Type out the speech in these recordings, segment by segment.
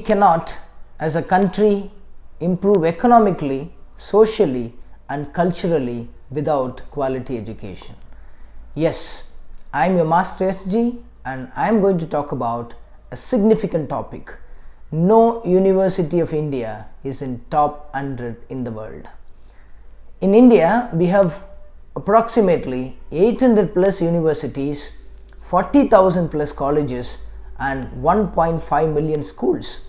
cannot, as a country, improve economically, socially, and culturally without quality education. Yes, I am your Master SG, and I am going to talk about a significant topic. No university of India is in top 100 in the world. In India, we have approximately 800 plus universities, 40,000 plus colleges, and 1.5 million schools.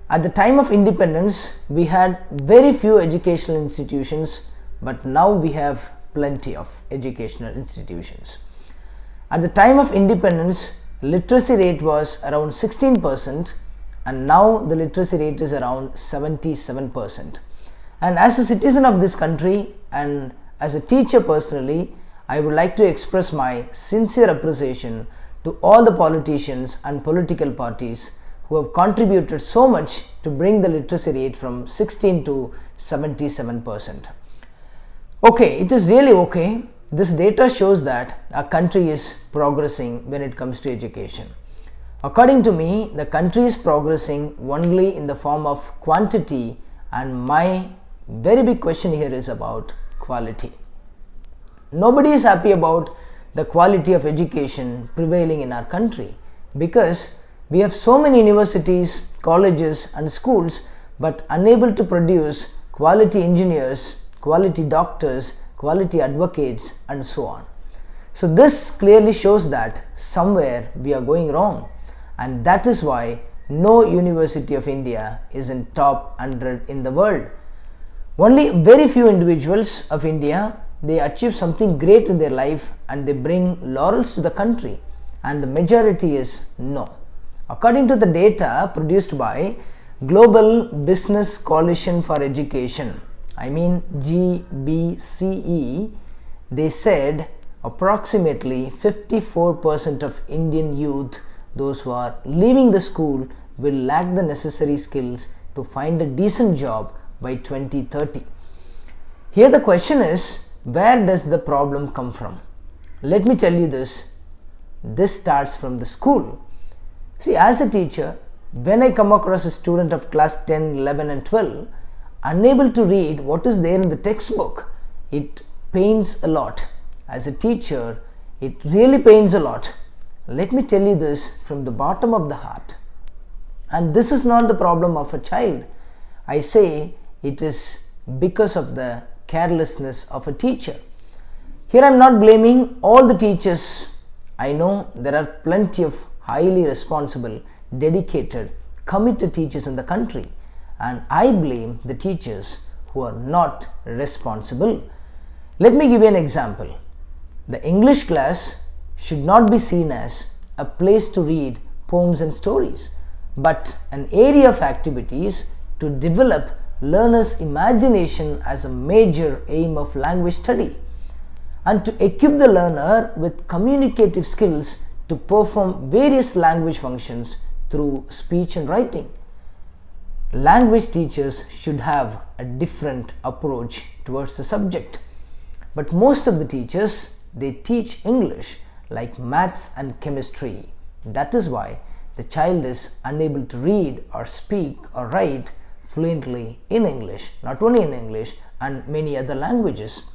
At the time of independence, we had very few educational institutions, but now we have plenty of educational institutions. At the time of independence, literacy rate was around 16%, and now the literacy rate is around 77%. And as a citizen of this country and as a teacher personally, I would like to express my sincere appreciation to all the politicians and political parties who have contributed so much to bring the literacy rate from 16 to 77%. Okay, it is really okay. This data shows that our country is progressing when it comes to education. According to me, the country is progressing only in the form of quantity, and my very big question here is about quality. Nobody is happy about the quality of education prevailing in our country because we have so many universities, colleges, and schools, but unable to produce quality engineers, quality doctors, quality advocates, and so on. So this clearly shows that somewhere we are going wrong, and that is why no university of India is in top 100 in the world. Only very few individuals of India, they achieve something great in their life and they bring laurels to the country, and the majority is no. According to the data produced by Global Business Coalition for Education, I mean GBCE, they said approximately 54% of Indian youth, those who are leaving the school, will lack the necessary skills to find a decent job by 2030. Here the question is, where does the problem come from? Let me tell you this. This starts from the school. See, as a teacher, when I come across a student of class 10, 11 and 12, unable to read what is there in the textbook, it pains a lot. As a teacher, it really pains a lot. Let me tell you this from the bottom of the heart. And this is not the problem of a child. I say it is because of the carelessness of a teacher. Here I am not blaming all the teachers. I know there are plenty of highly responsible, dedicated, committed teachers in the country, and I blame the teachers who are not responsible. Let me give you an example. The English class should not be seen as a place to read poems and stories, but an area of activities to develop learners' imagination as a major aim of language study, and to equip the learner with communicative skills to perform various language functions through speech and writing. Language teachers should have a different approach towards the subject, but most of the teachers, they teach English like maths and chemistry. That is why the child is unable to read or speak or write fluently in English, not only in English and many other languages.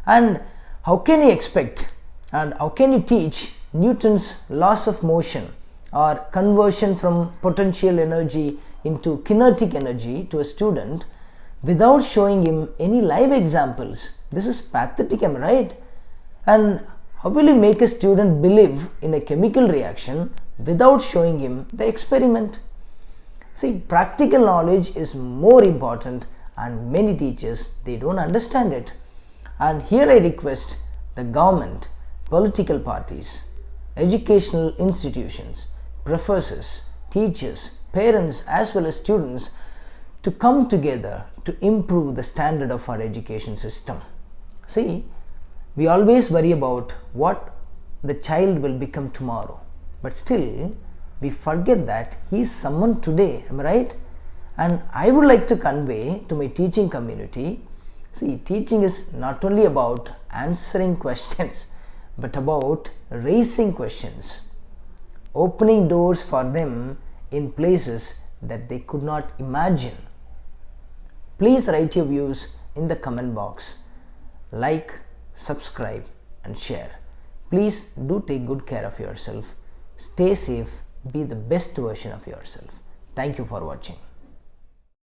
And how can you expect and how can you teach Newton's laws of motion or conversion from potential energy into kinetic energy to a student without showing him any live examples? This is pathetic, am I right? And how will you make a student believe in a chemical reaction without showing him the experiment? See, practical knowledge is more important, and many teachers, they don't understand it. And here I request the government, political parties, educational institutions, professors, teachers, parents as well as students to come together to improve the standard of our education system. See, we always worry about what the child will become tomorrow, but still we forget that he is someone today, am I right? And I would like to convey to my teaching community, see, teaching is not only about answering questions, but about raising questions, opening doors for them in places that they could not imagine. Please write your views in the comment box. Like, subscribe and share. Please do take good care of yourself. Stay safe. Be the best version of yourself. Thank you for watching.